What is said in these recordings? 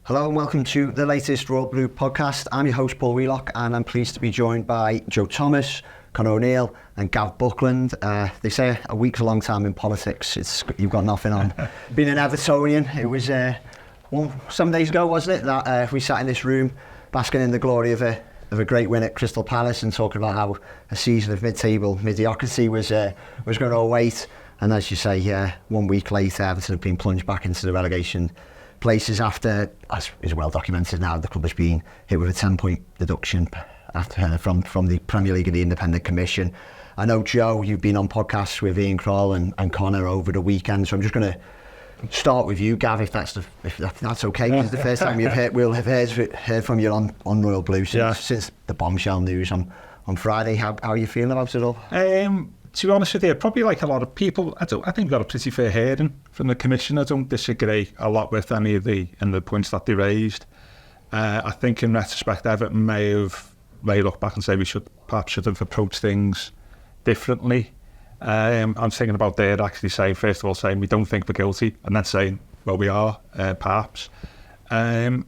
Hello and welcome to the latest Royal Blue podcast. I'm your host Paul Wheelock and I'm pleased to be joined by Joe Thomas, Conor O'Neill and Gav Buckland. They say a week's a long time in politics. You've got nothing on. Being an Evertonian, it was some days ago, wasn't it, that we sat in this room basking in the glory of a great win at Crystal Palace and talking about how a season of mid-table mediocrity was going to await. And as you say, 1 week later, Everton have been plunged back into the relegation places after, as is well documented now, the club has been hit with a 10-point deduction from the Premier League and the Independent Commission. I know, Joe, you've been on podcasts with Ian Kroll and Connor over the weekend, so I'm just going to start with you, Gav, if that's okay, because it's the first time we'll have heard from you on Royal Blue since the bombshell news on Friday. How are you feeling about it all? To be honest with you, probably like a lot of people, I think we got a pretty fair hearing from the Commission. I don't disagree a lot with any of the points that they raised. I think in retrospect, Everton may look back and say we should have approached things differently. I'm thinking about there actually saying, first of all, saying we don't think we're guilty, and then saying, well, we are, perhaps. And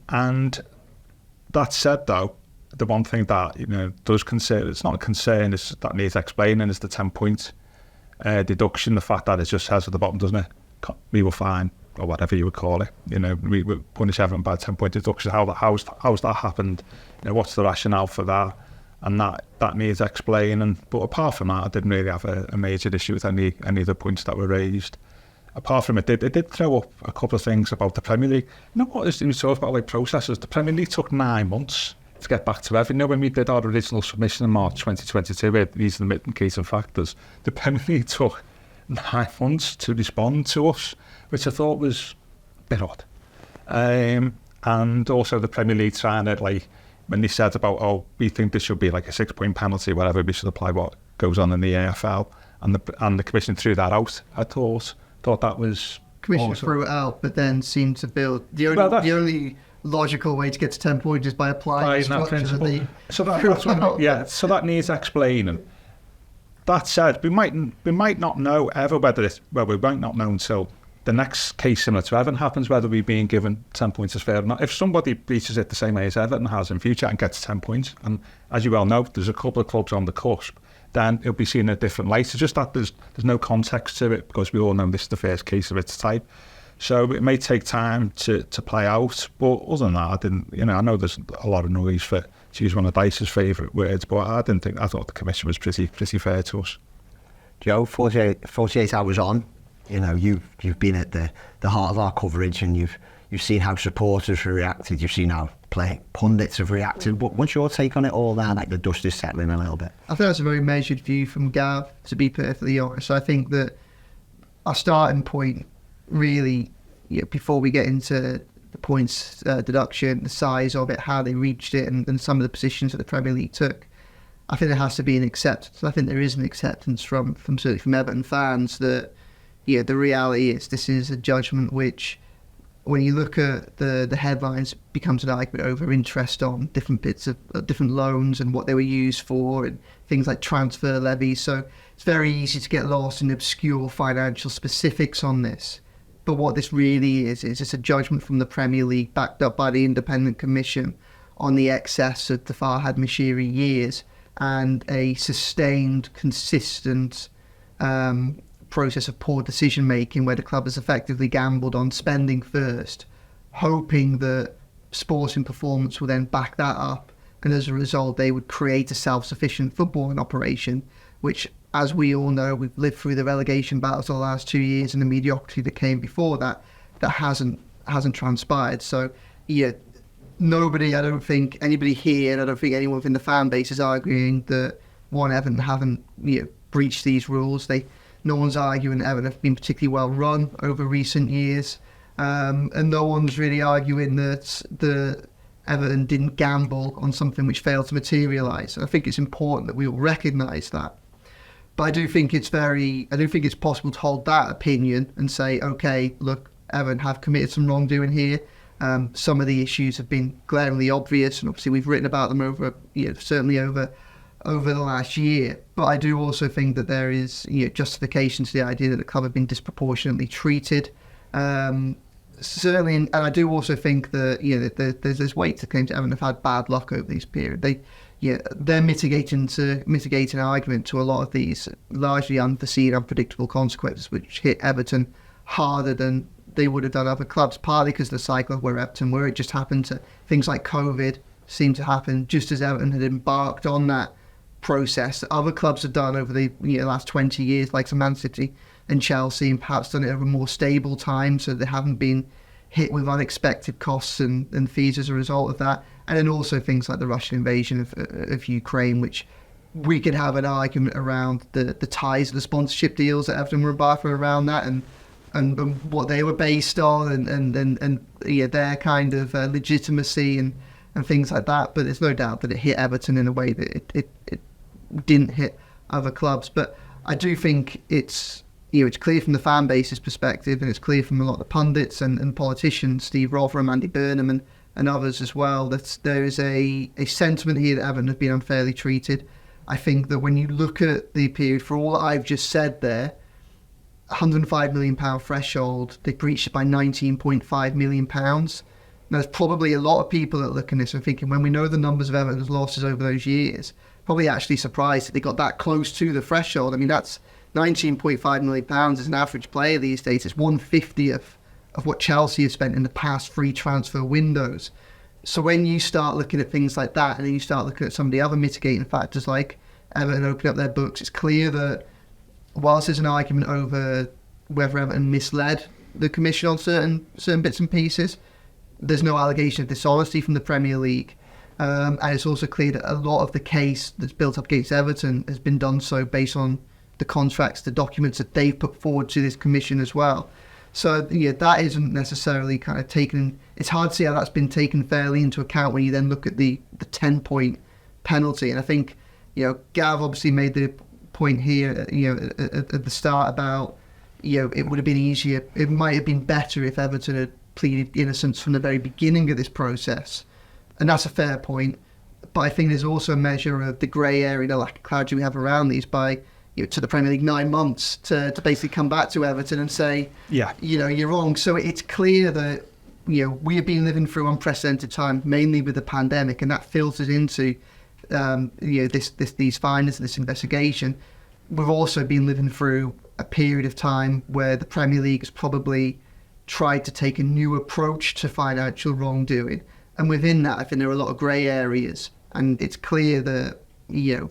that said, though, the one thing that does concern, it's not a concern, it's that needs explaining, is the 10-point deduction. The fact that it just says at the bottom, doesn't it? We were fine, or whatever you would call it. We punish Everton by 10-point deduction. How's that happened? What's the rationale for that? And that needs explaining. But apart from that, I didn't really have a major issue with any of the points that were raised. Apart from it did throw up a couple of things about the Premier League. You know what? We talk about like processes. The Premier League took 9 months to get back to Everton. When we did our original submission in March 2022, with these mitigating factors, the Premier League took 9 months to respond to us, which I thought was a bit odd. And also the Premier League trying to, like, when they said about, we think this should be like a 6-point penalty, whatever, we should apply what goes on in the AFL, and the Commission threw that out. I thought that was Commission awesome. Threw it out, but then seemed to build the only logical way to get to 10 points is by applying that principle. So that needs explaining. That said, we might not know ever whether we might not know until the next case similar to Everton happens, whether we're being given 10 points is fair or not. If somebody breaches it the same way as Everton has in future and gets 10 points, and as you well know, there's a couple of clubs on the cusp, then it'll be seen in a different light. It's just that there's no context to it, because we all know this is the first case of its type. So it may take time to play out, but other than that, I know there's a lot of noise for, to use one of Dice's favourite words, but I thought the Commission was pretty fair to us. Joe, 48 hours on, you've been at the heart of our coverage, and you've seen how supporters have reacted, you've seen how pundits have reacted. What's your take on it all now, like the dust is settling a little bit? I think that's a very measured view from Gav, to be perfectly honest. I think that our starting point, really, before we get into the points deduction, the size of it, how they reached it, and some of the positions that the Premier League took, I think there has to be an acceptance. I think there is an acceptance from certainly from Everton fans that the reality is this is a judgment which, when you look at the headlines, becomes an argument over interest on different bits of different loans and what they were used for, and things like transfer levies. So it's very easy to get lost in obscure financial specifics on this. But what this really is it's a judgment from the Premier League, backed up by the Independent Commission, on the excess of the Farhad Moshiri years, and a sustained, consistent process of poor decision making, where the club has effectively gambled on spending first, hoping that sporting performance will then back that up, and as a result they would create a self-sufficient footballing operation, which, as we all know, we've lived through the relegation battles the last 2 years and the mediocrity that came before that hasn't transpired. So nobody, I don't think anybody here, and I don't think anyone within the fan base is arguing that Everton haven't breached these rules. No one's arguing that Everton have been particularly well run over recent years, and no one's really arguing that the Everton didn't gamble on something which failed to materialise. I think it's important that we all recognise that. But I do think it's possible to hold that opinion and say, okay, look, Everton have committed some wrongdoing here. Some of the issues have been glaringly obvious, and obviously we've written about them over the last year. But I do also think that there is justification to the idea that the club have been disproportionately treated. certainly, and I do also think that that there's this weight to claim to Everton have had bad luck over this period. They're mitigating argument to a lot of these largely unforeseen, unpredictable consequences, which hit Everton harder than they would have done other clubs, partly because of the cycle of where Everton were. It just happened to things like COVID seemed to happen just as Everton had embarked on that process that other clubs have done over the last 20 years, like Man City and Chelsea, and perhaps done it over a more stable time, so they haven't been hit with unexpected costs and fees as a result of that. And then also things like the Russian invasion of Ukraine, which we could have an argument around the ties of the sponsorship deals that Everton were embarking around that, and what they were based on, and their kind of legitimacy and things like that. But there's no doubt that it hit Everton in a way that it didn't hit other clubs. But I do think it's clear from the fan base's perspective, and it's clear from a lot of the pundits and politicians, Steve Rotherham, Andy Burnham, and others as well, that there is a sentiment here that Everton have been unfairly treated. I think that when you look at the period, for all I've just said there, £105 million threshold, they breached it by £19.5 million. Now, there's probably a lot of people that look at this and thinking, when we know the numbers of Everton's losses over those years, probably actually surprised that they got that close to the threshold. I mean, that's £19.5 million as an average player these days. It's 1/50th of what Chelsea have spent in the past 3 transfer windows. So when you start looking at things like that, and then you start looking at some of the other mitigating factors like Everton opening up their books, it's clear that whilst there's an argument over whether Everton misled the Commission on certain bits and pieces, there's no allegation of dishonesty from the Premier League. And it's also clear that a lot of the case that's built up against Everton has been done so based on the contracts, the documents that they've put forward to this Commission as well. So that isn't necessarily kind of taken. It's hard to see how that's been taken fairly into account when you then look at the 10-point penalty. And I think Gav obviously made the point here at the start about it would have been easier. It might have been better if Everton had pleaded innocence from the very beginning of this process, and that's a fair point. But I think there's also a measure of the grey area, the lack of clarity we have around these by. To the Premier League 9 months to basically come back to Everton and say, you're wrong. So it's clear that we have been living through unprecedented time, mainly with the pandemic, and that filters into these findings, this investigation. We've also been living through a period of time where the Premier League has probably tried to take a new approach to financial wrongdoing, and within that, I think there are a lot of grey areas, and it's clear that.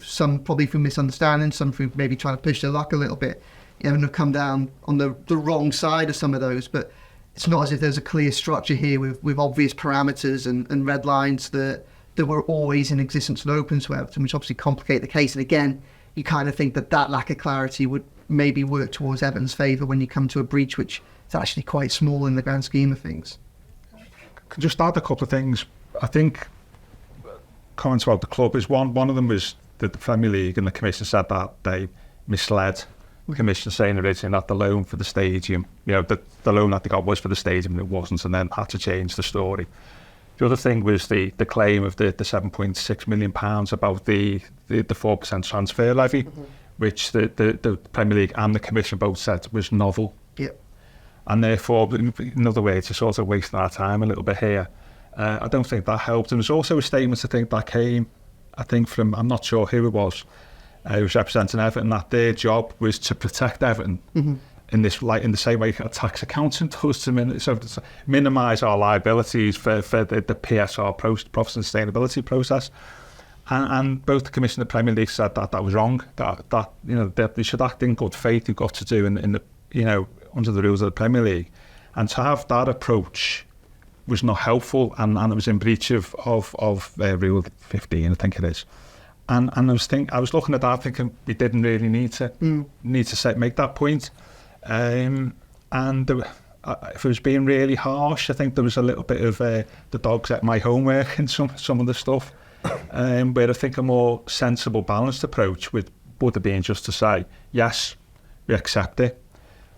Some probably through misunderstanding, some through maybe trying to push their luck a little bit, and have come down on the wrong side of some of those. But it's not as if there's a clear structure here with obvious parameters and red lines that were always in existence and open to Everton, which obviously complicate the case. And again, you kind of think that lack of clarity would maybe work towards Everton's favour when you come to a breach, which is actually quite small in the grand scheme of things. Can just add a couple of things. I think comments about the club is one of them was that the Premier League and the Commission said that they misled the Commission, saying originally that the loan for the stadium, the loan that they got was for the stadium and it wasn't, and then had to change the story. The other thing was the claim of the £7.6 million about the 4% transfer levy, which the Premier League and the Commission both said was novel. Yep. And therefore, in other words, it's sort of wasting our time a little bit here. I don't think that helped. And there's also a statement, I think, that came, from, I'm not sure who it was representing Everton, that their job was to protect Everton in this, like in the same way a tax accountant does to minimise our liabilities for the PSR profit and sustainability process. And both the Commission and the Premier League said that was wrong. That they should act in good faith. You've got to do in the under the rules of the Premier League, and to have that approach was not helpful, and it was in breach of Rule 15, I think it is. And I was looking at that thinking we didn't really need to make that point. And if it was being really harsh, I think there was a little bit of the dogs at my homework in some of the stuff. Where I think a more sensible, balanced approach would have been just to say, yes, we accept it,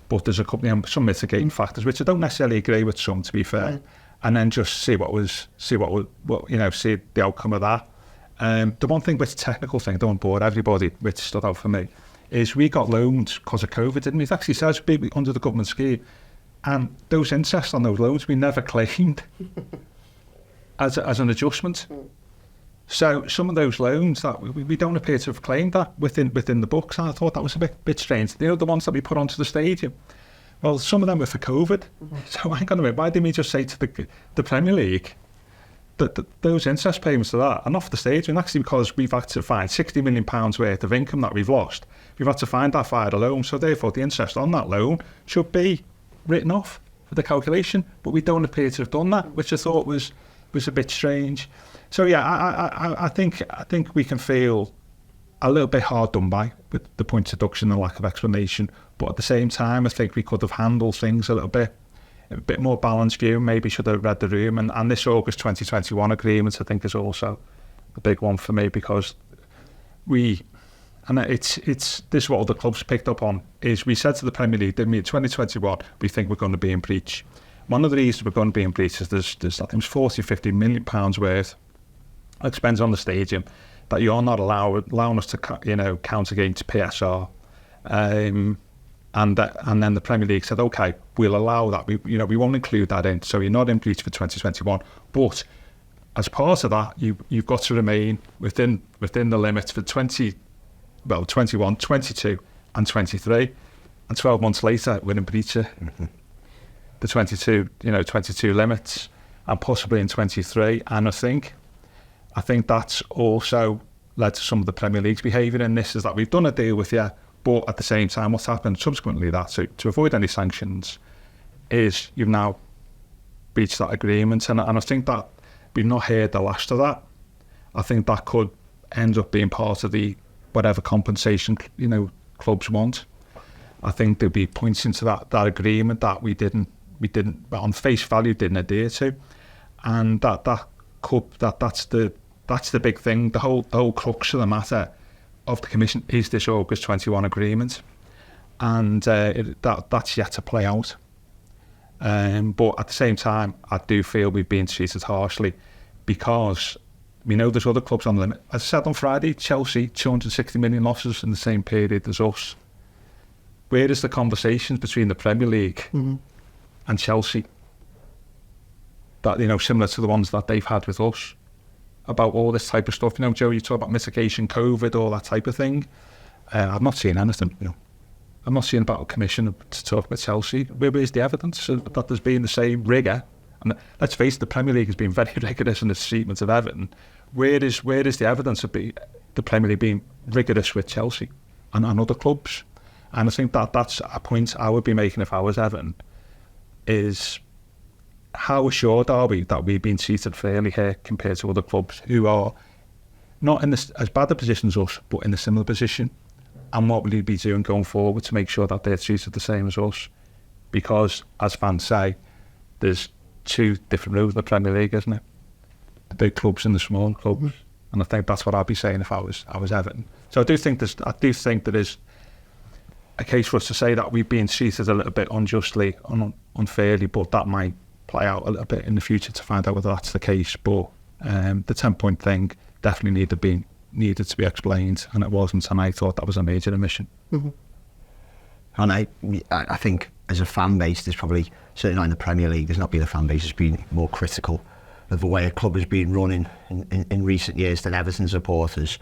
but there's some mitigating factors, which I don't necessarily agree with some, to be fair. Right. And then just see the outcome of that. The one thing, which technical thing, don't bore everybody, which stood out for me, is we got loaned because of COVID, didn't we? It actually says under the government scheme, And those interest on those loans we never claimed as an adjustment. So some of those loans that we don't appear to have claimed that within the books. And I thought that was a bit strange. You know, the ones that we put onto the stadium. Well, some of them were for COVID. So hang on a minute, why didn't we just say to the Premier League that those interest payments to that are not for the stadium? Actually, because we've had to find £60 million worth of income that we've lost, we've had to find that via the loan. So therefore, the interest on that loan should be written off for the calculation. But we don't appear to have done that, which I thought was a bit strange. So yeah, I think we can feel a little bit hard done by with the points deduction and lack of explanation. But at the same time, I think we could have handled things a bit more balanced view. Maybe should have read the room. And this August 2021 agreement, I think, is also a big one for me, because it's this is what other clubs picked up on, is we said to the Premier League, didn't we, in 2021, we think we're going to be in breach. One of the reasons we're going to be in breach is there's I think it's £40-50 million worth expense on the stadium that you're not allowing us to count against PSR, and then the Premier League said, okay, we'll allow that. We won't include that in. So you're not in breach for 2021, but as part of that, you've got to remain within the limits for 21, 22, and 23, and 12 months later we're in breach of the 22 limits, and possibly in 23, and I think that's also led to some of the Premier League's behaviour in this, is that we've done a deal with you, but at the same time what's happened subsequently to avoid any sanctions is you've now breached that agreement, and I think that we've not heard the last of that. I think that could end up being part of the whatever compensation clubs want. I think there'll be points into that agreement that we didn't on face value didn't adhere to, and that's the big thing. The whole crux of the matter of the Commission is this August 21 agreement, and that's yet to play out. But at the same time, I do feel we've been treated harshly, because we know there's other clubs on the limit. As I said on Friday, Chelsea, 260 million losses in the same period as us. Where is the conversations between the Premier League and Chelsea that, similar to the ones that they've had with us about all this type of stuff? Joe, you talk about mitigation, COVID, all that type of thing. I've not seen anything. I'm not seeing about a commission to talk about Chelsea. Where is the evidence that there's been the same rigour? And let's face it, the Premier League has been very rigorous in its treatment of Everton. Where is the evidence of the Premier League being rigorous with Chelsea and other clubs? And I think that's a point I would be making if I was Everton, is how assured are we that we've been treated fairly here compared to other clubs who are not in as bad a position as us, but in a similar position? And what will you be doing going forward to make sure that they're treated the same as us? Because, as fans say, there's two different rules in the Premier League, isn't it? The big clubs and the small clubs. And I think that's what I'd be saying if I was Everton. So I do think there is a case for us to say that we've been treated a little bit unjustly, unfairly, but that might play out a little bit in the future to find out whether that's the case. But the 10-point thing definitely needed to be explained, and it wasn't, and I thought that was a major omission. And I think as a fan base, there's probably, certainly not in the Premier League, there's not been a fan base that's been more critical of the way a club has been running in recent years than Everton supporters.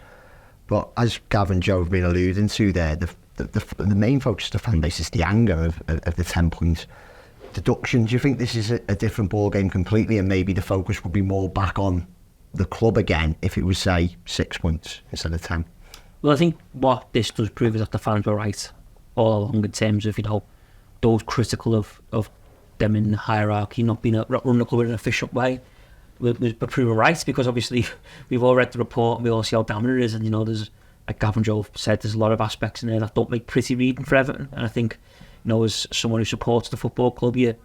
But as Gav and Joe have been alluding to there, the main focus of the fan base is the anger of the 10-point deduction. Do you think this is a different ball game completely, and maybe the focus would be more back on the club again if it was, say, 6 points instead of 10? Well, I think what this does prove is that the fans were right all along in terms of, those critical of them in the hierarchy not running the club in an efficient way. We're proven right, because obviously we've all read the report and we all see how damn it is, and there's, like Gavin Joe said, there's a lot of aspects in there that don't make pretty reading for Everton. And I think, as someone who supports the football club, you're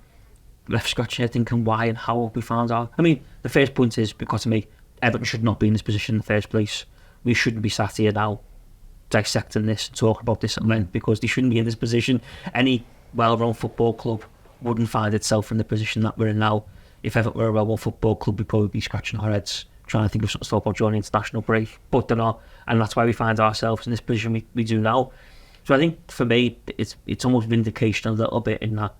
left scratching your head thinking why and how we found out. I mean, the first point is, because to me, Everton should not be in this position in the first place. We shouldn't be sat here now dissecting this and talking about this at length, because they shouldn't be in this position. Any well-run football club wouldn't find itself in the position that we're in now. If Everton were a well-run football club, we'd probably be scratching our heads trying to think of something to talk about during the international break, but they're not, and that's why we find ourselves in this position we do now. So I think for me, it's almost vindication a little bit in that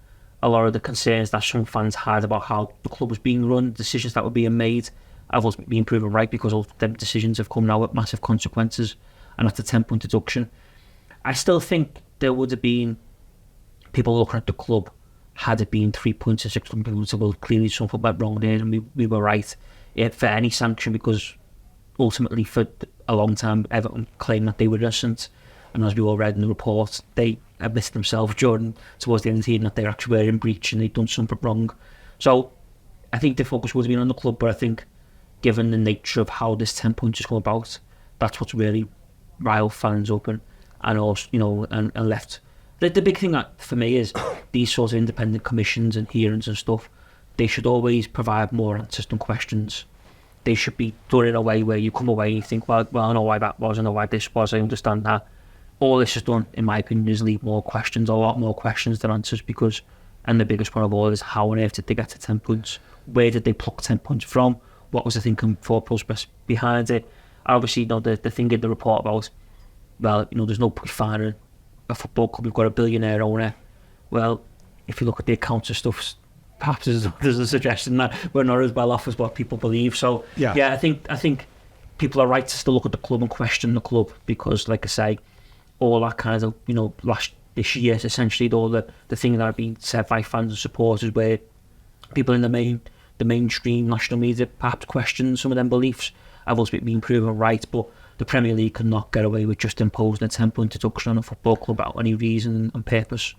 a lot of the concerns that some fans had about how the club was being run, decisions that were being made, have also been proven right, because all them decisions have come now with massive consequences, and that's a 10-point deduction. I still think there would have been people looking at the club, had it been 3 points or 6 points, people would say, well, clearly something went wrong there, and we were right for any sanction, because ultimately for a long time Everton claimed that they were innocent, and as we all read in the report, they admitted themselves towards the end of the season that they actually were in breach and they'd done something wrong. So I think the focus would have been on the club, but I think given the nature of how this 10 points has come about, that's what's really riled fans up and also, and left. The big thing that for me is these sort of independent commissions and hearings and stuff, they should always provide more answers than questions. They should be done in a way where you come away and you think, well, I know why that was, I know why this was, I understand that. All this has done, in my opinion, is leave more questions, a lot more questions than answers, because, and the biggest one of all is, how on earth did they get to 10 points? Where did they pluck 10 points from? What was the thinking for process behind it? Obviously, the thing in the report about, well, there's no point firing a football club, we've got a billionaire owner. Well, if you look at the accounts and stuff, perhaps there's a suggestion that we're not as well off as what people believe. So yeah, I think people are right to still look at the club and question the club, because, like I say, all that kind of this year, essentially, all the things that have been said by fans and supporters, where people in the mainstream national media perhaps question some of them beliefs, have also been proven right. But the Premier League cannot get away with just imposing a 10-point deduction on a football club without any reason and purpose.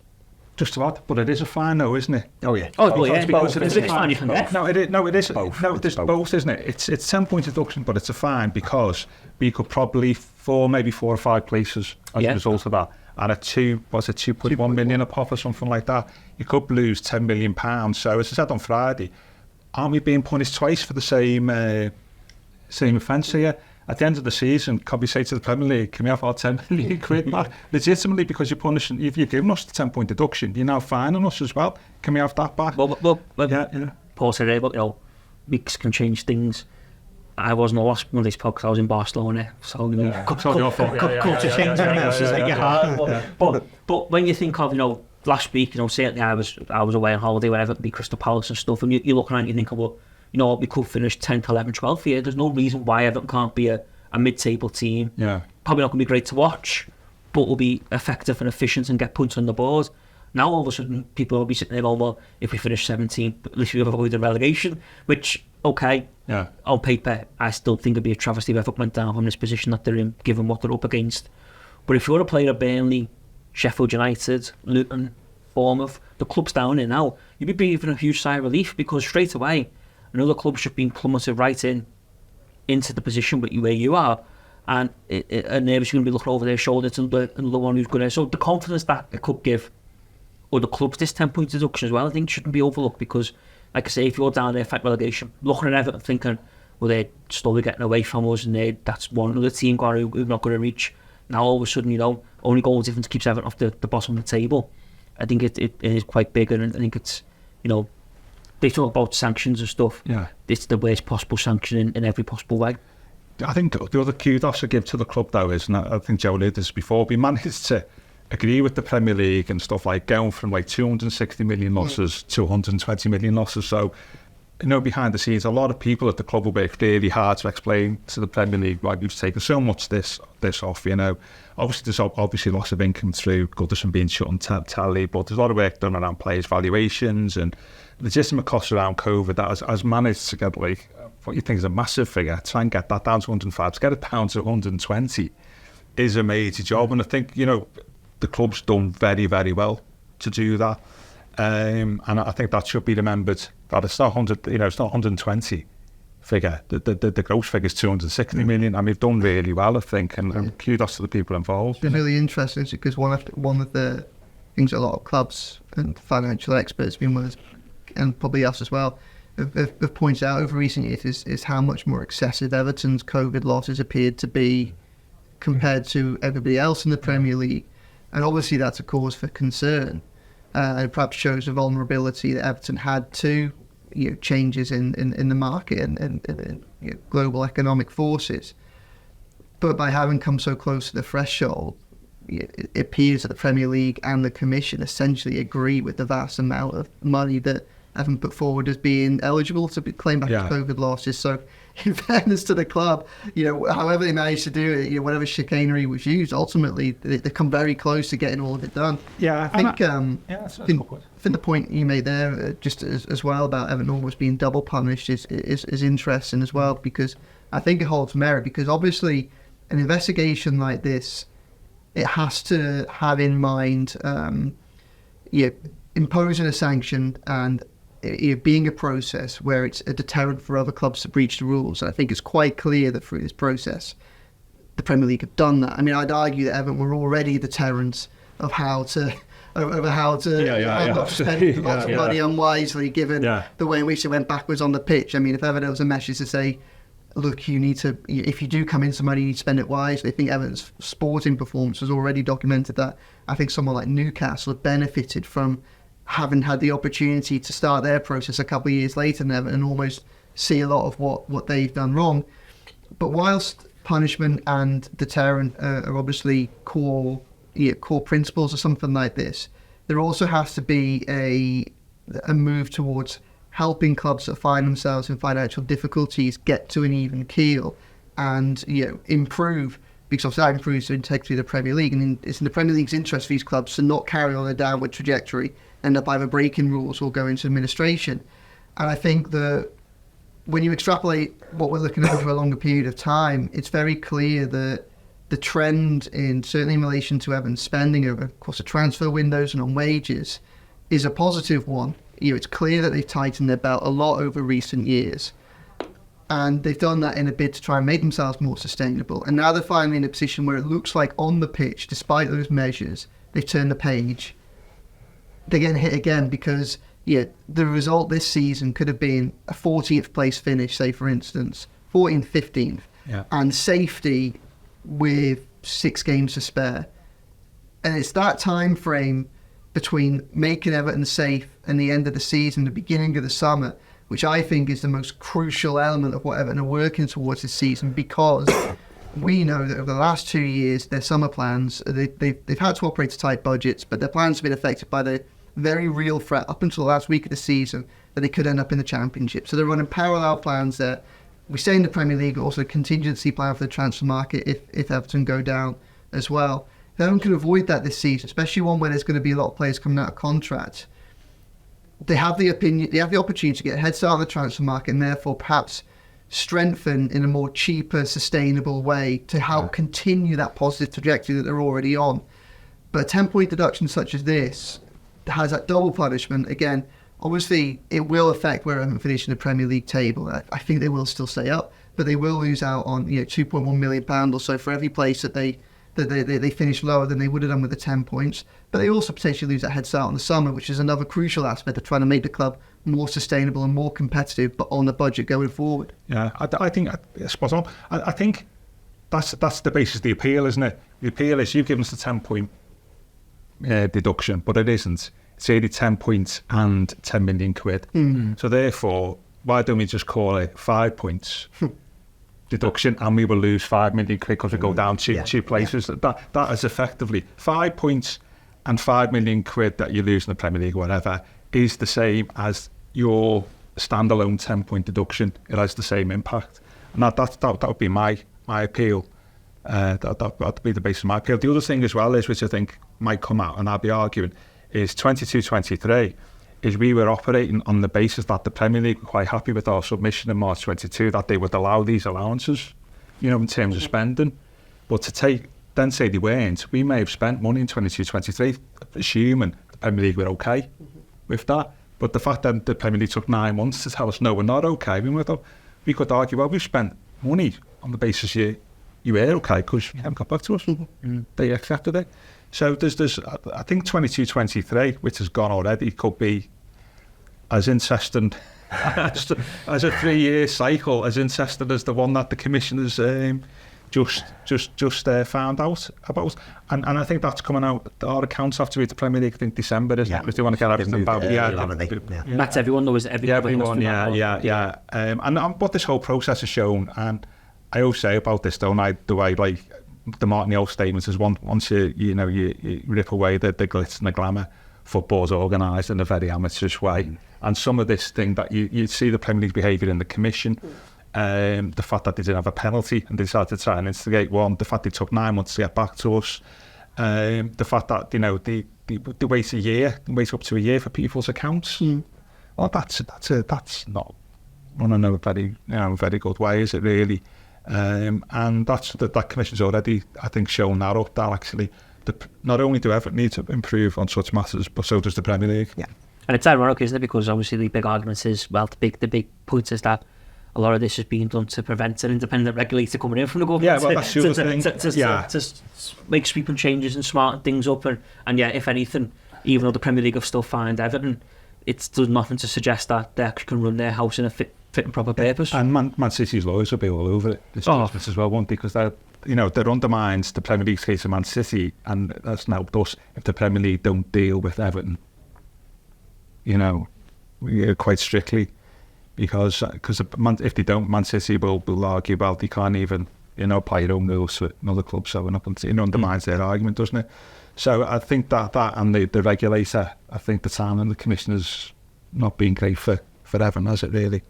Just to add, but it is a fine though, isn't it? Oh yeah. Oh, well, yeah. Because It's a fine you can get. No, it is. Both. No, there's both, isn't it? It's 10-point deduction, but it's a fine because we could probably maybe 4 or 5 places as a result of that. And at 2.1 million a pop or something like that, you could lose £10 million. So as I said on Friday, aren't we being punished twice for the same offence here? At the end of the season, can we say to the Premier League, can we have our 10 million quid back? Legitimately, because you're punishing, if you're giving us the 10-point deduction, you're now fining us as well. Can we have that back? Well, Paul said it, but weeks can change things. I wasn't on last Monday's podcast, I was in Barcelona, so culture change. But when you think of, last week, certainly I was away on holiday, wherever, be Crystal Palace and stuff, and you're looking at it and you think, well, we could finish 10th, 11th, 12th here. There's no reason why Everton can't be a mid-table team. Yeah. Probably not going to be great to watch, but will be effective and efficient and get points on the board. Now all of a sudden people will be sitting there going, well, if we finish 17th, at least we've avoided relegation, which, okay, on paper, I still think it'd be a travesty if Everton went down from this position that they're in, given what they're up against. But if you're a player of Burnley, Sheffield United, Luton, Bournemouth, the club's down here now, you'd be breathing a huge sigh of relief, because straight away, another club should be plummeted right into the position where you are, and neighbours going to be looking over their shoulder to another one who's going to. So the confidence that it could give other clubs, this 10-point deduction as well, I think shouldn't be overlooked, because, like I say, if you're down there fight relegation, looking at Everton thinking, well, they're slowly getting away from us, and that's one other team who's not going to reach. Now all of a sudden, only goal difference keeps Everton off the bottom of the table. I think it is quite big, and I think it's, they talk about sanctions and stuff. Yeah, it's the worst possible sanction in every possible way. I think the other kudos I give to the club though is, and I think Joe did this before, we managed to agree with the Premier League and stuff, like going from 260 million losses to 120 million losses. So, behind the scenes, a lot of people at the club will work really hard to explain to the Premier League why we've taken so much this off. Obviously there's obviously loss of income through Goodison being shut on tally, but there's a lot of work done around players' valuations and legitimate costs around COVID that has managed to get what you think is a massive figure, try and get that down to 105, to get it down to 120 is a major job. And I think, the club's done very, very well to do that. And I think that should be remembered, that it's not 100, it's not 120 figure. The gross figure is 260 million, and we've done really well, I think, and kudos to the people involved. It's been really interesting, because one of the things a lot of clubs and financial experts, and probably us as well, have pointed out over recent years is how much more excessive Everton's COVID losses appeared to be compared to everybody else in the Premier League. And obviously that's a cause for concern. It perhaps shows the vulnerability that Everton had to changes in the market and global economic forces. But by having come so close to the threshold, it appears that the Premier League and the Commission essentially agree with the vast amount of money that Everton put forward as being eligible to claim back COVID losses. So, in fairness to the club, however they managed to do it, whatever chicanery was used, ultimately they come very close to getting all of it done. Yeah, I think the point you made there, just as well about Everton almost being double punished, is interesting as well, because I think it holds merit. Because obviously, an investigation like this, it has to have in mind, imposing a sanction and being a process where it's a deterrent for other clubs to breach the rules. And I think it's quite clear that through this process, the Premier League have done that. I mean, I'd argue that Everton were already deterrents of how to spend lots of money unwisely, given the way in which they went backwards on the pitch. I mean, if ever there was a message to say, look, you need to, if you do come into money, you need to spend it wisely. I think Everton's sporting performance has already documented that. I think someone like Newcastle have benefited from having had the opportunity to start their process a couple of years later than Everton and almost see a lot of what they've done wrong. But whilst punishment and deterrent are obviously core principles of something like this, there also has to be a move towards helping clubs that find themselves in financial difficulties get to an even keel and improve, because obviously that improves the integrity of the Premier League, and it's in the Premier League's interest for these clubs to not carry on a downward trajectory, end up either breaking rules or go into administration. And I think that when you extrapolate what we're looking at over a longer period of time, it's very clear that the trend certainly in relation to Everton's spending over, of course, the transfer windows and on wages is a positive one. It's clear that they've tightened their belt a lot over recent years. And they've done that in a bid to try and make themselves more sustainable. And now they're finally in a position where it looks like on the pitch, despite those measures, they've turned the page. They're getting hit again because the result this season could have been a 40th place finish, say for instance, 14th, 15th, and safety with 6 games to spare. And it's that time frame between making Everton safe and the end of the season, the beginning of the summer, which I think is the most crucial element of what Everton are working towards this season, because we know that over the last 2 years, their summer plans, they've had to operate to tight budgets, but their plans have been affected by the very real threat up until the last week of the season that they could end up in the Championship. So they're running parallel plans there. We stay in the Premier League, also a contingency plan for the transfer market if Everton go down as well. If Everton can avoid that this season, especially one where there's going to be a lot of players coming out of contract, they have the opportunity to get a head start on the transfer market and therefore perhaps strengthen in a more cheaper, sustainable way to help continue that positive trajectory that they're already on. But a 10-point deduction such as this has that double punishment. Again, obviously it will affect where Everton finish in the Premier League table. I think they will still stay up, but they will lose out on £2.1 million or so for every place that they finish lower than they would have done with the 10 points. But they also potentially lose that head start in the summer, which is another crucial aspect of trying to make the club more sustainable and more competitive, but on the budget going forward. Yeah, I think spot on. I think that's the basis of the appeal, isn't it? The appeal is you've given us the 10-point deduction, but it isn't. It's only 10 points and 10 million quid. So therefore, why don't we just call it 5 points deduction, and we will lose 5 million quid because we go down two places. That is effectively 5 points and 5 million quid that you lose in the Premier League or whatever is the same as your standalone 10-point deduction. It has the same impact, and that would be my appeal. That would be the basis of my appeal. The other thing as well is, which I think might come out, and I'll be arguing, is 22-23 is we were operating on the basis that the Premier League were quite happy with our submission in March 22 that they would allow these allowances, in terms of spending. But to then say they weren't, we may have spent money in 22-23, assuming the Premier League were okay with that. But the fact that the Premier League took 9 months to tell us, no, we're not okay, we could argue, well, we've spent money on the basis you were okay because you haven't got back to us. They accepted it. So there's I think 22-23, which has gone already, could be as interesting as a 3-year cycle, as interesting as the one that the commissioners just found out about. And I think that's coming out. Our accounts have to be the Premier League, I think December, isn't it? Because they want to get everything about. That's everyone, though, is everyone. And what this whole process has shown, and I always say about this, don't I, the way, like, the Martinelli statement is once you rip away the glitz and the glamour, football's organised in a very amateurish way. And some of this thing that you see the Premier League's behaviour in the commission, the fact that they didn't have a penalty and they decided to try and instigate one, the fact they took 9 months to get back to us, the fact that they wait up to a year for people's accounts. Well, that's not run in a very good way, is it really? And that commission's already, I think, shown that up. That actually, not only do Everton need to improve on such matters, but so does the Premier League. Yeah, and it's ironic, isn't it? Because obviously the big argument is, well, the big point is that a lot of this is being done to prevent an independent regulator coming in from the government. Yeah, well, that's the other thing. To make sweeping changes and smarten things up, and yeah, if anything, even though the Premier League have still fined Everton, it does nothing to suggest that they actually can run their house in a fit and proper purpose. And Man City's lawyers will be all over it this Christmas as well, won't they? Because that undermines the Premier League's case of Man City, and that's now thus if the Premier League don't deal with Everton, quite strictly, because if they don't, Man City will argue about they can't even apply your own rules to another club, so it undermines their argument, doesn't it? So I think that and the regulator, I think the time and the commissioner's not been great for Everton, has it really?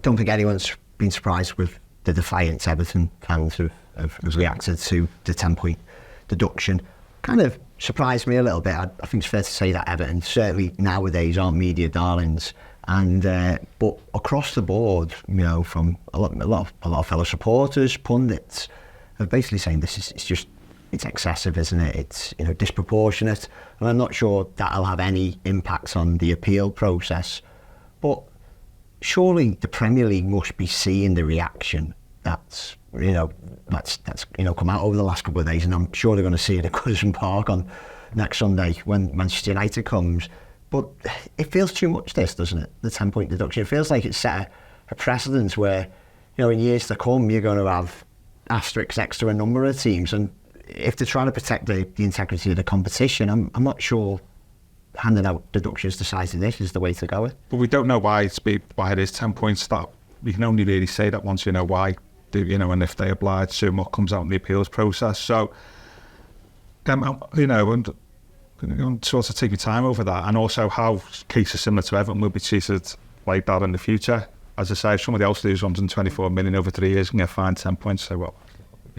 Don't think anyone's been surprised with the defiance Everton fans have reacted to the 10-point deduction. Kind of surprised me a little bit. I think it's fair to say that Everton certainly nowadays aren't media darlings, and but across the board, from a lot of fellow supporters, pundits, are basically saying it's excessive, isn't it? It's disproportionate, and I'm not sure that'll have any impact on the appeal process. But surely the Premier League must be seeing the reaction that's come out over the last couple of days, and I'm sure they're going to see it at Goodison Park on next Sunday when Manchester United comes. But it feels too much, this, doesn't it? The 10-point deduction. It feels like it's set a precedent where, in years to come, you're going to have asterisks next to a number of teams, and if they're trying to protect the integrity of the competition, I'm not sure handing out deductions the size of this is the way to go. But we don't know why it is 10 points. That we can only really say that once you know why, and if they oblige to what comes out in the appeals process. So, and sort of take your time over that, and also how cases similar to Everton will be treated like that in the future. As I say, if somebody else loses 124 million over 3 years and get fined 10 points, so what?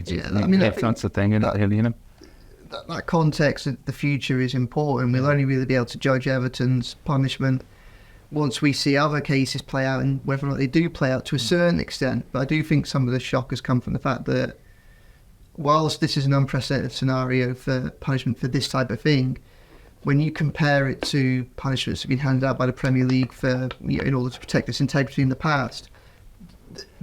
Yeah, I mean, that's the thing, that context of the future is important. We'll only really be able to judge Everton's punishment once we see other cases play out, and whether or not they do play out to a certain extent. But I do think some of the shock has come from the fact that whilst this is an unprecedented scenario for punishment for this type of thing, when you compare it to punishments that have been handed out by the Premier League for in order to protect its integrity in the past,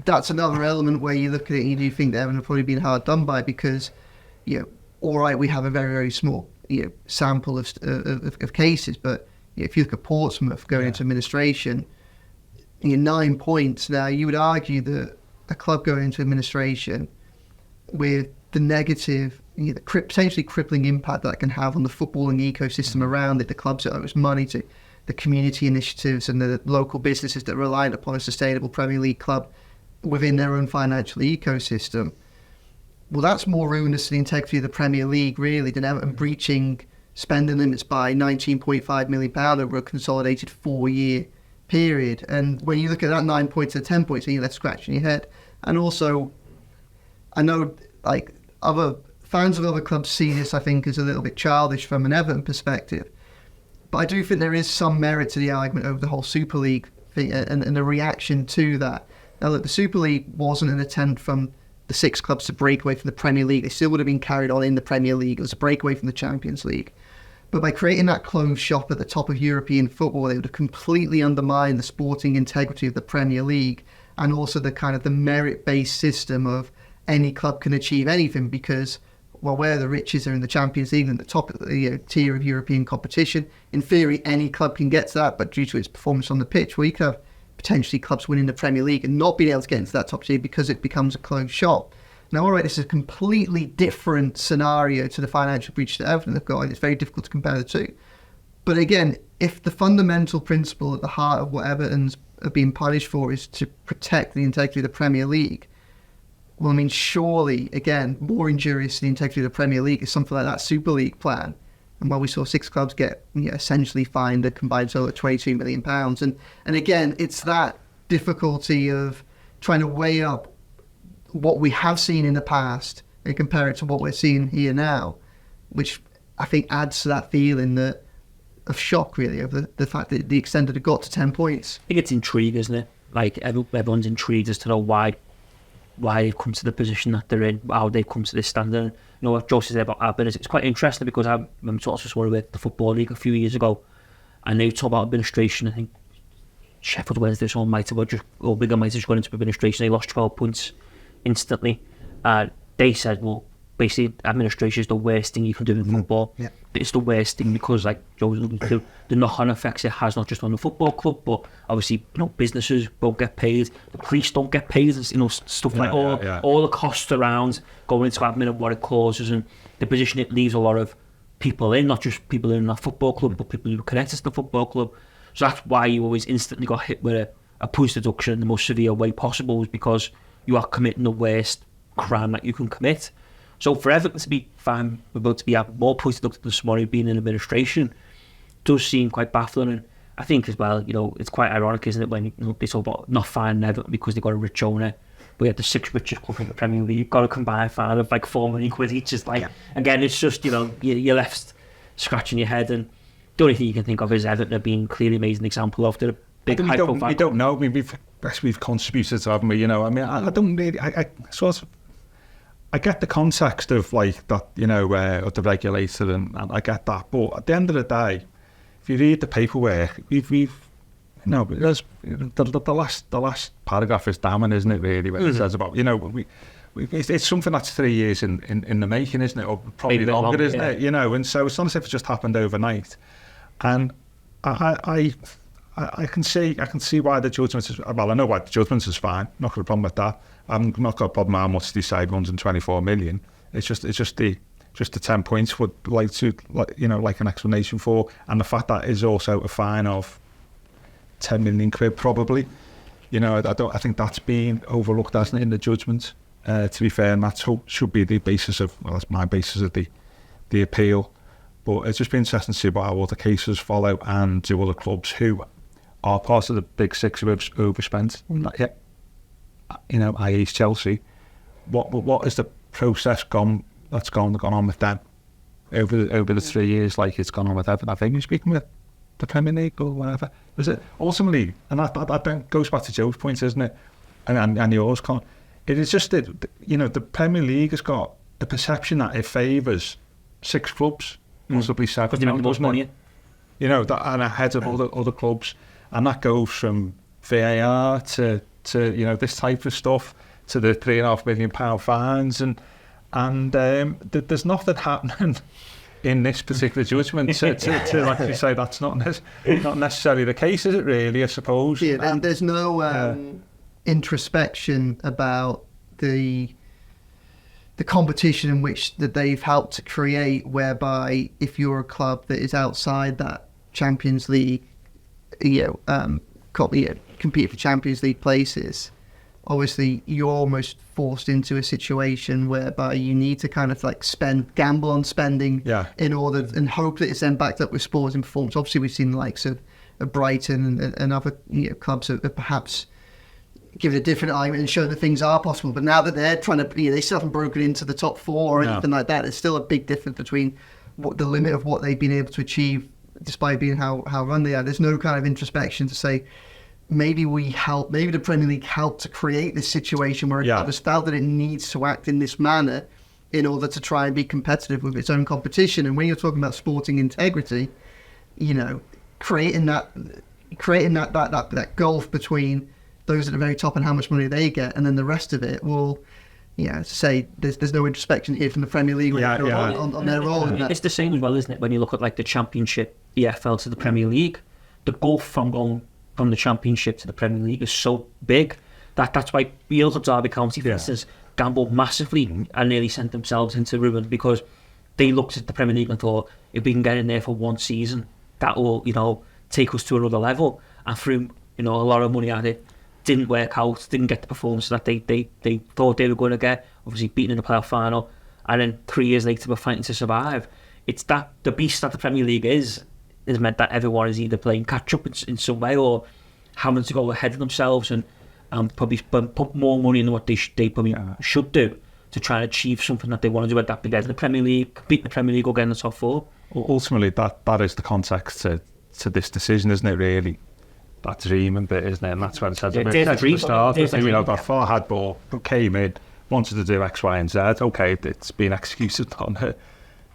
that's another element where you look at it and you do think that Everton have probably been hard done by, because all right, we have a very, very small sample of cases, but if you look at Portsmouth going into administration, 9 points. Now, you would argue that a club going into administration with the negative, the potentially crippling impact that can have on the footballing ecosystem around it, the clubs that owe its money to, the community initiatives and the local businesses that rely upon a sustainable Premier League club within their own financial ecosystem. Well, that's more ruinous to the integrity of the Premier League, really, than Everton breaching spending limits by £19.5 million over a consolidated 4-year period. And when you look at that 9 points and 10 points, you're left scratching your head. And also, I know other fans of other clubs see this, I think, as a little bit childish from an Everton perspective. But I do think there is some merit to the argument over the whole Super League thing and the reaction to that. Now, look, the Super League wasn't an attempt from the 6 clubs to break away from the Premier League. They still would have been carried on in the Premier League. It was a breakaway from the Champions League. But by creating that closed shop at the top of European football, they would have completely undermined the sporting integrity of the Premier League, and also the kind of the merit-based system of any club can achieve anything, because where the riches are in the Champions League and the top tier of European competition, in theory any club can get to that, but due to its performance on the pitch, you could have potentially clubs winning the Premier League and not being able to get into that top tier because it becomes a closed shop. Now, all right, this is a completely different scenario to the financial breach that Everton have got, and it's very difficult to compare the two. But again, if the fundamental principle at the heart of what Everton's are being punished for is to protect the integrity of the Premier League, well, I mean, surely, again, more injurious to the integrity of the Premier League is something like that Super League plan. And while we saw 6 clubs get essentially fined a combined total of £22 million. And again, it's that difficulty of trying to weigh up what we have seen in the past and compare it to what we're seeing here now, which I think adds to that feeling of shock, really, of the fact that the extent that it got to 10 points. I think it's intrigue, isn't it? Like, everyone's intrigued as to know why they've come to the position that they're in, how they've come to this standard. You know what Joe said about Aberdeen, it's quite interesting because I remember talking to someone with the Football League a few years ago, and they talked about administration. I think Sheffield Wednesday, someone might have, or Wigan might have just gone into administration. They lost 12 points instantly. They said, well, basically, administration is the worst thing you can do in football. Yeah. It's the worst thing because, like Joe was alluding to, the knock-on effects it has not just on the football club, but obviously, businesses don't get paid, the police don't get paid, stuff like all the costs around going into admin and what it causes, and the position it leaves a lot of people in, not just people in that football club, but people who are connected to the football club. So that's why you always instantly got hit with a points deduction in the most severe way possible, is because you are committing the worst crime that you can commit. So for Everton to be fine, we're about to be having more points deducted this morning, being in administration, does seem quite baffling. And I think as well, it's quite ironic, isn't it, when they talk about not fining Everton because they've got a rich owner, but yet the 6th richest club in the Premier League, you've got a combined fine of like £4 million each. It's like, again, it's just, you're left scratching your head. And the only thing you can think of is Everton being clearly made an example of. They're a big high profile. We don't know. I mean, we've contributed, haven't we? I mean, I don't really. I get the context of like that, of the regulator, and I get that. But at the end of the day, if you read the paperwork, the last paragraph is damning, isn't it? Really, when it says about it's something that's 3 years in the making, isn't it? Or probably Maybe longer, longer, isn't it? And so it's not as if it just happened overnight. And I can see why the judgment is. Well, I know why the judgment is fine. Not got a problem with that. I've not got a problem how much they decide 124 million. It's just the 10 points would like to like an explanation for, and the fact that is also a fine of 10 million quid probably. I think that's been overlooked, hasn't it, in the judgment. To be fair, and that should be the basis of. Well, that's my basis of the appeal. But it's just been interesting to see how all the cases follow, and do other clubs who are part of the big 6 who have overspent. I.e. Chelsea. What is the process that's gone on with them over the 3 years, like it's gone on with Everton? I think you're speaking with the Premier League or whatever. Is it ultimately? And that goes back to Joe's point, isn't it? And yours, Con. It is just that the Premier League has got the perception that it favours 6 clubs. Possibly 7, doesn't it? That, and ahead of other clubs, and that goes from VAR to this type of stuff, to the £3.5 million fines, and there's nothing happening in this particular judgment to actually say that's not necessarily the case, is it? Really, I suppose. Yeah, and there's no introspection about the competition in which that they've helped to create, whereby if you're a club that is outside that Champions League, compete for Champions League places, obviously you're almost forced into a situation whereby you need to kind of like gamble on spending in order, and hope that it's then backed up with sporting performance. Obviously we've seen the likes of Brighton and other clubs that perhaps give it a different argument and show that things are possible. But now that they're trying to, they still haven't broken into the top 4 or anything like that. There's still a big difference between the limit of what they've been able to achieve, despite being how run they are. There's no kind of introspection to say, maybe the Premier League helped to create this situation where a club has felt that it needs to act in this manner in order to try and be competitive with its own competition. And when you're talking about sporting integrity, creating that gulf between those at the very top and how much money they get, and then the rest of it, to say there's no introspection here from the Premier League on their role. It's the same as well, isn't it? When you look at like the Championship, EFL to the Premier League, the gulf from going from the Championship to the Premier League is so big that's why you look at Derby County, for instance, gambled massively and nearly sent themselves into ruin, because they looked at the Premier League and thought, if we can get in there for one season, that will take us to another level, and threw a lot of money at it. didn't work out, didn't get the performance that they thought they were going to get, obviously beaten in the playoff final, and then 3 years later we're fighting to survive. It's that the beast that the Premier League is meant that everyone is either playing catch up in some way or having to go ahead of themselves and probably put more money in what they probably should do to try and achieve something that they want to do at that big end of the Premier League, beat the Premier League or get in the top four. Ultimately, that is the context to this decision, isn't it, really? That dreaming bit, isn't it? And that's when it says at the start, that Farhad ball came in, wanted to do X, Y and Z. Okay, it's been executed on it,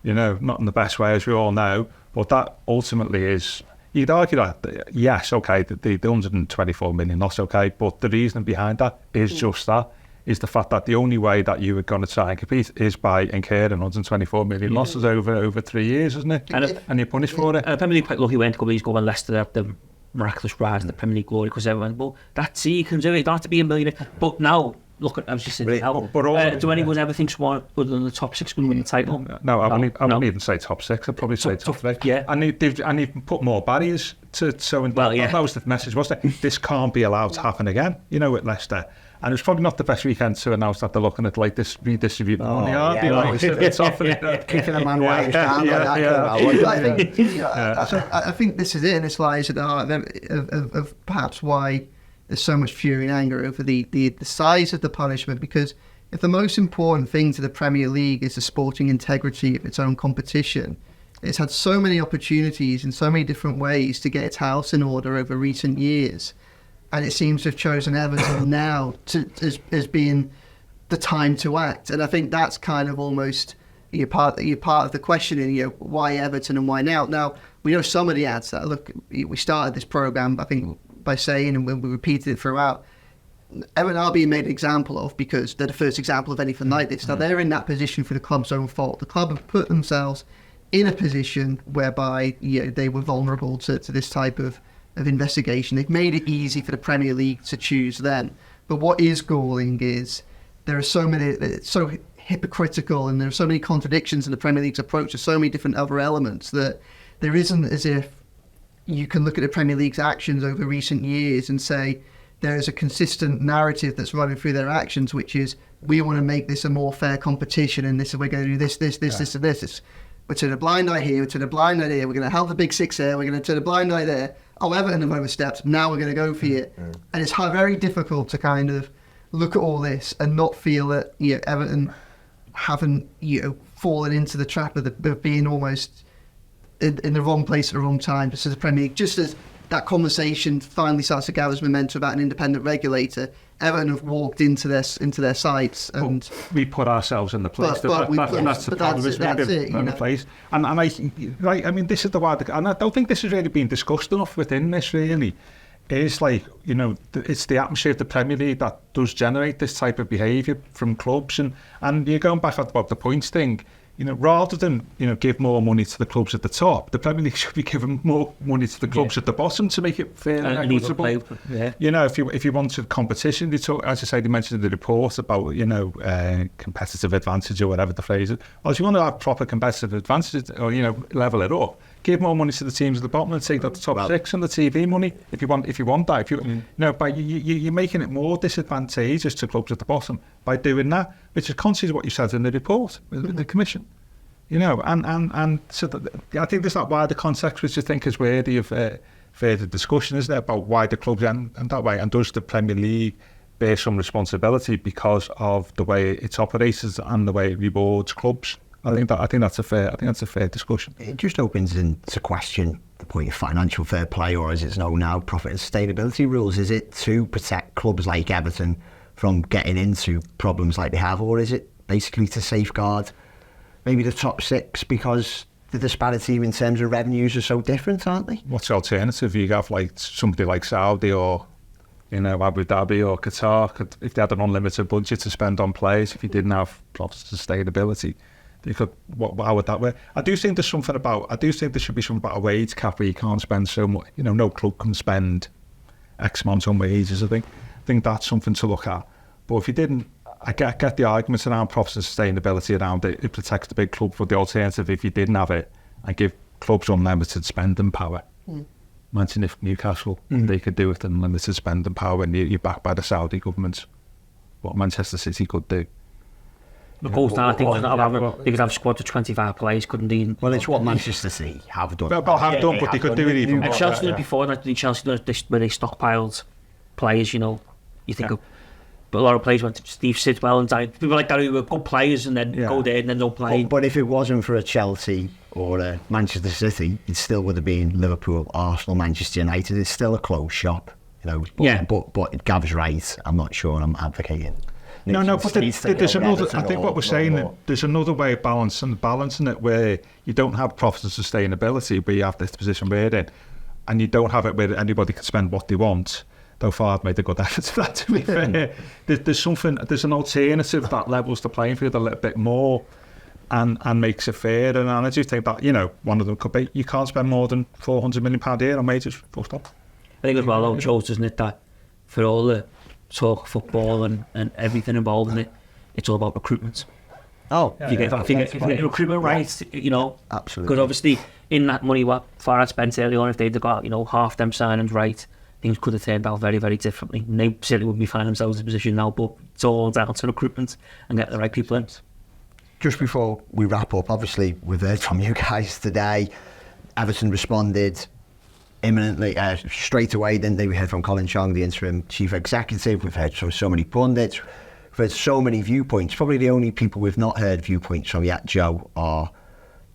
not in the best way, as we all know, but that ultimately is, you'd argue that, yes, okay, the 124 million loss, okay, but the reason behind that is just that, is the fact that the only way that you were going to try and compete is by incurring 124 million losses over 3 years, isn't it? And you're punished for it. And the Premier League quite lucky went a couple of years ago when Leicester had the miraculous rise in the Premier League glory, because everyone went, well, that's it, you can do it, you don't have to be a millionaire. But now, look at, I was just saying, do anyone ever think someone other than the top six going to win the title? No, I wouldn't even say top six, I'd probably say top three. Yeah. And they've put more barriers to, that was the message, wasn't it? This can't be allowed to happen again, with Leicester. And it's probably not the best weekend to announce that they're looking at like this redistributing money. It's often kicking a man while he's down. I think this is it, and this lies at the heart of perhaps why there's so much fury and anger over the size of the punishment. Because if the most important thing to the Premier League is the sporting integrity of its own competition, it's had so many opportunities in so many different ways to get its house in order over recent years. And it seems to have chosen Everton now as being the time to act. And I think that's kind of almost part of the questioning, why Everton and why now? Now, we know some of the answer. Look, we started this programme, I think, by saying, and we repeated it throughout, Everton are being made an example of because they're the first example of anything like this. Now, they're in that position for the club's own fault. The club have put themselves in a position whereby they were vulnerable to this type of investigation. They've made it easy for the Premier League to choose them. But what is galling is there are so many, it's so hypocritical, and there are so many contradictions in the Premier League's approach to so many different other elements that there isn't as if you can look at the Premier League's actions over recent years and say there is a consistent narrative that's running through their actions, which is we want to make this a more fair competition, and this we're going to do this, and this. We're turning a blind eye here, we're turning a blind eye there, we're going to help the big six there, we're going to turn a blind eye there. Oh, Everton have overstepped, now we're going to go for it. And it's very difficult to kind of look at all this and not feel that Everton haven't fallen into the trap of being almost in the wrong place at the wrong time, just as the Premier League, just as that conversation finally starts to gather momentum about an independent regulator. Everton have walked into their sights, and we put ourselves in the place. That's the problem. The place. And I mean, this is the word, and I don't think this has really been discussed enough within this. Really, is it's the atmosphere of the Premier League that does generate this type of behaviour from clubs, and you're going back about the points thing. Rather than give more money to the clubs at the top, the Premier League should be giving more money to the clubs at the bottom to make it fair and equitable. If you wanted competition, they talk, as I say, they mentioned in the report about competitive advantage or whatever the phrase is. Well, if you want to have proper competitive advantage, or level it up, give more money to the teams at the bottom and take that the top six and the TV money. If you want that, you're making it more disadvantageous to clubs at the bottom by doing that, which is contrary to what you said in the report with the Commission. And so I think there's that wider context which I think is worthy of further discussion, isn't it, about why the clubs and that way, and does the Premier League bear some responsibility because of the way it's operated and the way it rewards clubs? I think that's a fair discussion. It just opens into question the point of financial fair play, or as it's known now, profit and sustainability rules. Is it to protect clubs like Everton from getting into problems like they have, or is it basically to safeguard maybe the top six because the disparity in terms of revenues are so different, aren't they? What's the alternative? You have somebody like Saudi or Abu Dhabi or Qatar, if they had an unlimited budget to spend on players, if you didn't have profit sustainability. How would that work? I do think there should be something about a wage cap where you can't spend so much. No club can spend X amount on wages. I think that's something to look at. But if you didn't, I get the arguments around profit and sustainability around it. It protects the big club. But the alternative, if you didn't have it, and give clubs unlimited spending power, Imagine if Newcastle, they could do it and limited spending power and you're backed by the Saudi government. What Manchester City could do. The goals down, I think, they could have a squad of 25 players, couldn't they? Well, it's what Manchester City have done. Well, have done, but they could do it even And more. Chelsea did it before, Chelsea did it where they stockpiled players, you know. You think of, but a lot of players went to Steve Sidwell and people like that who were good players and then go there and then don't play. But if it wasn't for a Chelsea or a Manchester City, it still would have been Liverpool, Arsenal, Manchester United. It's still a closed shop, you know. But Gav's right. I'm not sure I'm advocating. No, but there's another. I think what we're saying that there's another way of balancing it where you don't have profit and sustainability, but you have this position we're in, and you don't have it where anybody can spend what they want. Though far, I've made a good effort to that. To be fair, there's an alternative that levels the playing field a little bit more, and makes it fair. And I do think that, you know, one of them could be you can't spend more than £400 million a year on wages. Full stop. I think as well, though, it shows, doesn't it, that for all the talk of football and everything involved in it, it's all about recruitment. Oh, if you get recruitment right, you know, absolutely. Because obviously, in that money what Farah spent early on, if they'd have got, you know, half them signings right, things could have turned out very, very differently. And they certainly wouldn't be finding themselves in a position now, but it's all down to recruitment and get the right people in. Just before we wrap up, obviously we've heard from you guys today. Everton responded imminently, straight away. Then we heard from Colin Chong, the interim chief executive. We've heard from so many pundits. We've heard so many viewpoints. Probably the only people we've not heard viewpoints from yet, Joe, are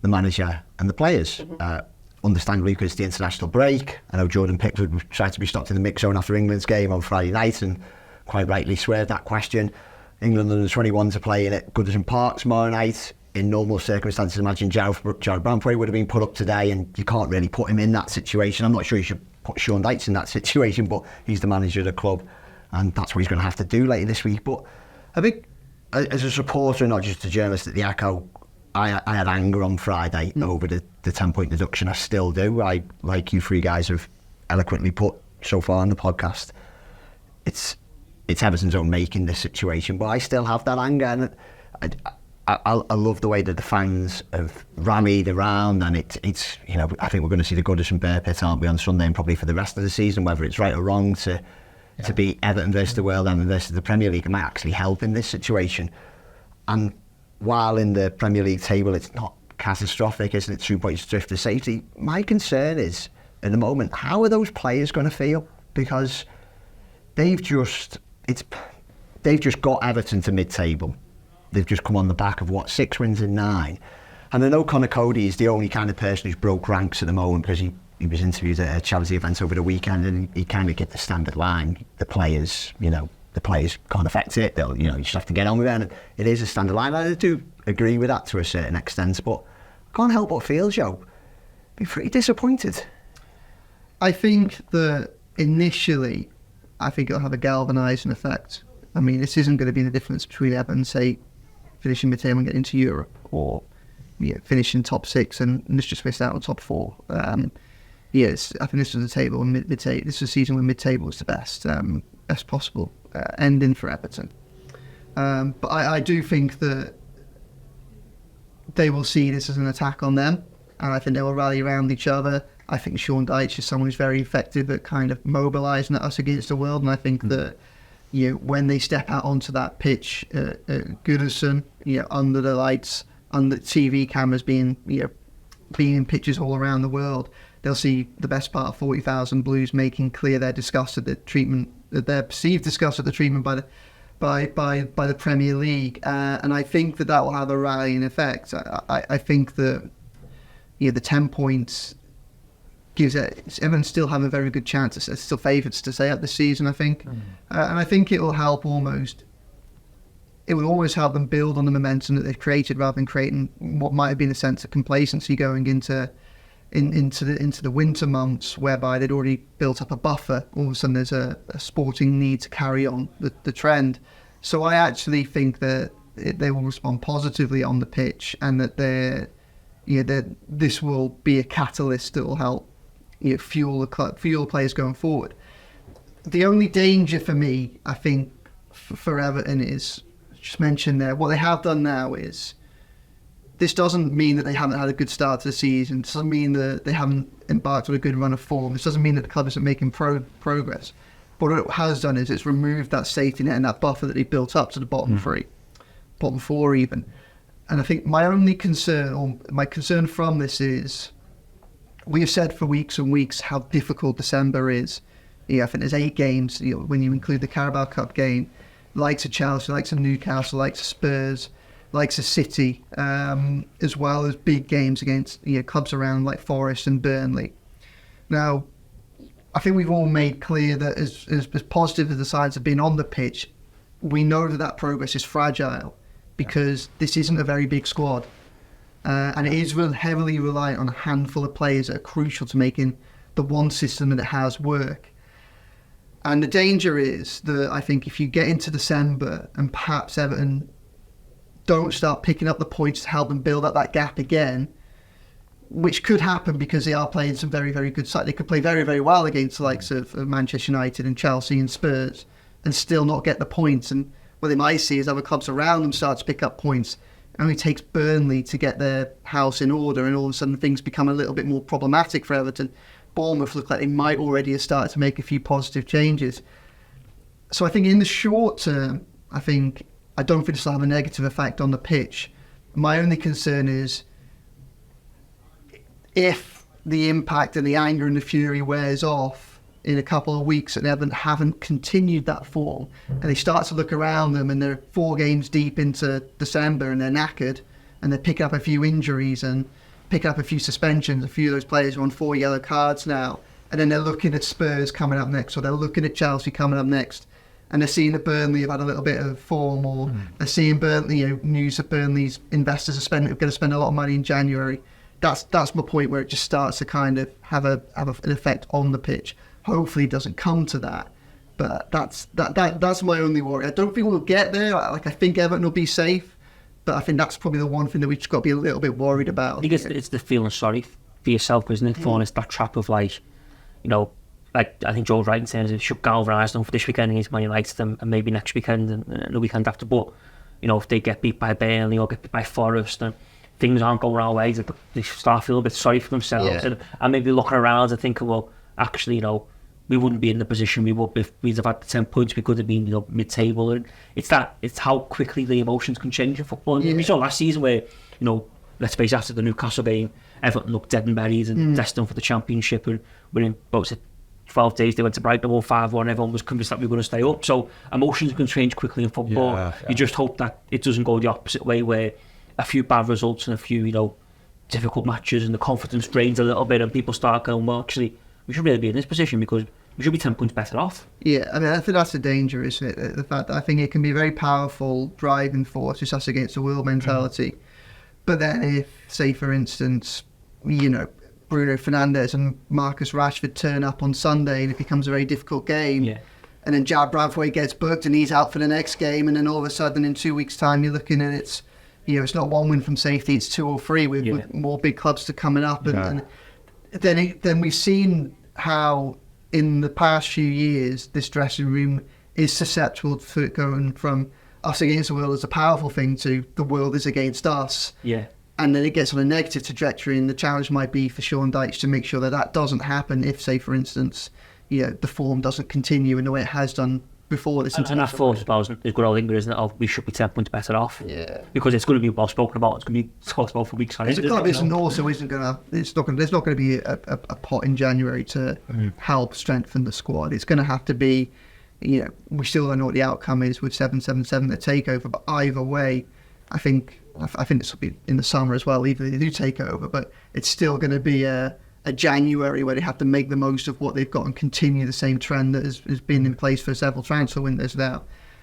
the manager and the players. Understandably, because it's the international break. I know Jordan Pickford tried to be stopped in the mix zone after England's game on Friday night and quite rightly swerved that question. England under 21s are playing at Goodison Park tomorrow night. In normal circumstances, imagine Jared Brantwaite would have been put up today, and you can't really put him in that situation. I'm not sure you should put Sean Dyche in that situation, but he's the manager of the club, and that's what he's going to have to do later this week. But I think, as a supporter, not just a journalist at the Echo, I had anger on Friday over the 10-point deduction. I still do. Like you three guys have eloquently put so far on the podcast, it's Everton's own making this situation, but I still have that anger, and I love the way that the fans have rallied around, and it's you know, I think we're going to see the Goodison Bear Pit, aren't we, on Sunday and probably for the rest of the season, whether it's right or wrong to beat Everton versus the world and versus the Premier League. It might actually help in this situation. And while in the Premier League table it's not catastrophic, isn't it, 2 points drift to safety, my concern is, in the moment, how are those players going to feel? Because they've just got Everton to mid-table. They've just come on the back of 6 wins in 9. And I know Conor Cody is the only kind of person who's broke ranks at the moment, because he was interviewed at a charity event over the weekend, and he kind of get the standard line. The players can't affect it. They'll, you just have to get on with it. And it is a standard line. I do agree with that to a certain extent, but I can't help but feel, Joe, be pretty disappointed. I think that initially, I think it'll have a galvanising effect. I mean, this isn't going to be the difference between Everton, say, finishing mid-table and getting into Europe, or finishing top 6 and let's just miss out on top 4. Yes, I think this was the table and mid-table. This was a season where mid-table was the best possible ending for Everton. But I do think that they will see this as an attack on them, and I think they will rally around each other. I think Sean Dyche is someone who's very effective at kind of mobilising us against the world, and I think that when they step out onto that pitch at Goodison, under the lights, under TV cameras being in pictures all around the world, they'll see the best part of 40,000 Blues making clear their disgust at the treatment, their perceived disgust at the treatment by the Premier League, and I think that will have a rallying effect. I think that the 10 points gives Everton still have a very good chance. It's still favourites to stay up this season, I think, and I think it will help almost. It will always help them build on the momentum that they've created, rather than creating what might have been a sense of complacency going into the winter months, whereby they'd already built up a buffer. All of a sudden, there's a sporting need to carry on the trend. So I actually think that they will respond positively on the pitch, and that this will be a catalyst that will help fuel players going forward. The only danger for me, I think, for Everton is, just mentioned there, what they have done now is this doesn't mean that they haven't had a good start to the season. It doesn't mean that they haven't embarked on a good run of form. This doesn't mean that the club isn't making progress. But what it has done is it's removed that safety net and that buffer that they built up to the bottom three, bottom four even. And I think my only concern, or my concern from this is, we have said for weeks and weeks how difficult December is. I think there's 8 games, when you include the Carabao Cup game, likes of Chelsea, likes of Newcastle, likes of Spurs, likes of City, as well as big games against clubs around like Forest and Burnley. Now, I think we've all made clear that as positive as the sides have been on the pitch, we know that progress is fragile because this isn't a very big squad. And it is heavily reliant on a handful of players that are crucial to making the one system that it has work. And the danger is that I think if you get into December and perhaps Everton don't start picking up the points to help them build up that gap again, which could happen because they are playing some very, very good sides. They could play very, very well against the likes of Manchester United and Chelsea and Spurs and still not get the points. And what they might see is other clubs around them start to pick up points. It only takes Burnley to get their house in order, and all of a sudden things become a little bit more problematic for Everton. Bournemouth look like they might already have started to make a few positive changes. So I think in the short term, I don't think this will have a negative effect on the pitch. My only concern is if the impact and the anger and the fury wears off in a couple of weeks and Everton haven't continued that form, and they start to look around them and they're 4 games deep into December and they're knackered and they're picking up a few injuries and picking up a few suspensions. A few of those players are on 4 yellow cards now, and then they're looking at Spurs coming up next, or they're looking at Chelsea coming up next, and they're seeing that Burnley have had a little bit of form, or they're seeing Burnley, news that Burnley's investors are going to spend a lot of money in January. That's my point, where it just starts to kind of have an effect on the pitch. Hopefully it doesn't come to that, but that's my only worry. I don't think we'll get there. I think Everton will be safe, but I think that's probably the one thing that we've just got to be a little bit worried about. I think it's the feeling sorry for yourself, isn't it? Falling into that trap of I think Joe's right in saying it should galvanise them for this weekend against Man United and maybe next weekend and the weekend after. But if they get beat by Burnley or get beat by Forest and things aren't going our way, they start feeling a bit sorry for themselves and maybe looking around and thinking, well, actually, we wouldn't be in the position we would if we'd have had the 10 points. We could have been, mid-table. And it's how quickly the emotions can change in football. And we saw last season where, let's face it, after the Newcastle game, Everton looked dead and buried and destined for the Championship. And within about 12 days, they went to Brighton, won 5-1. Everyone was convinced that we were going to stay up. So emotions can change quickly in football. Yeah. You just hope that it doesn't go the opposite way, where a few bad results and a few, difficult matches and the confidence drains a little bit and people start going, well, actually, we should really be in this position because we should be 10 points better off. Yeah, I think that's the danger, isn't it? The fact that I think it can be a very powerful driving force, just us against the world mentality. But then if, say, for instance, Bruno Fernandes and Marcus Rashford turn up on Sunday and it becomes a very difficult game, and then Jad Bradthwaite gets booked and he's out for the next game, and then all of a sudden in 2 weeks' time you're looking at it's not 1 win from safety, it's 2 or 3 with more big clubs to coming up. And then we've seen how in the past few years this dressing room is susceptible to it going from us against the world as a powerful thing to the world is against us. Yeah. And then it gets on a negative trajectory, and the challenge might be for Sean Dyche to make sure that doesn't happen if, say, for instance, the form doesn't continue in the way it has done before this. And that thought, I suppose, is good old English, isn't it? We should be 10 points better off. Yeah. Because it's going to be well spoken about. It's going to be talked about for weeks. There's a club there's not going to be a pot in January to help strengthen the squad. It's going to have to be, we still don't know what the outcome is with 777 the takeover, but either way, I think this will be in the summer as well, either they do take over, but it's still going to be a January where they have to make the most of what they've got and continue the same trend that has been in place for several transfer windows now.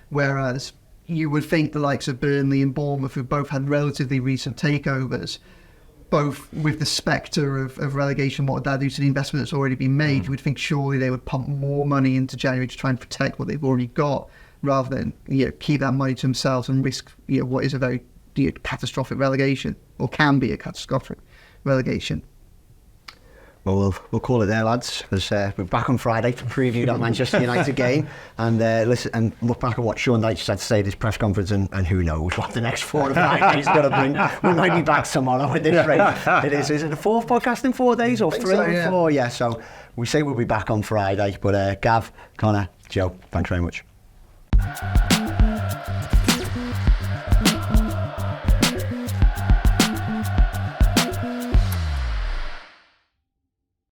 Whereas you would think the likes of Burnley and Bournemouth, who both had relatively recent takeovers, both with the spectre of relegation, what would that do to the investment that's already been made, you would think surely they would pump more money into January to try and protect what they've already got, rather than keep that money to themselves and risk what is a very catastrophic relegation, or can be a catastrophic relegation. Well, we'll call it there, lads, because we're back on Friday to preview that Manchester United game and listen and look back at what Sean Dyche had to say at his press conference, and who knows what the next 4 or 5 days is going to bring. We might be back tomorrow with this rate. Is it the 4th podcast in 4 days or 3 or 4? Yeah, so we say we'll be back on Friday. But Gav, Connor, Joe, thanks very much.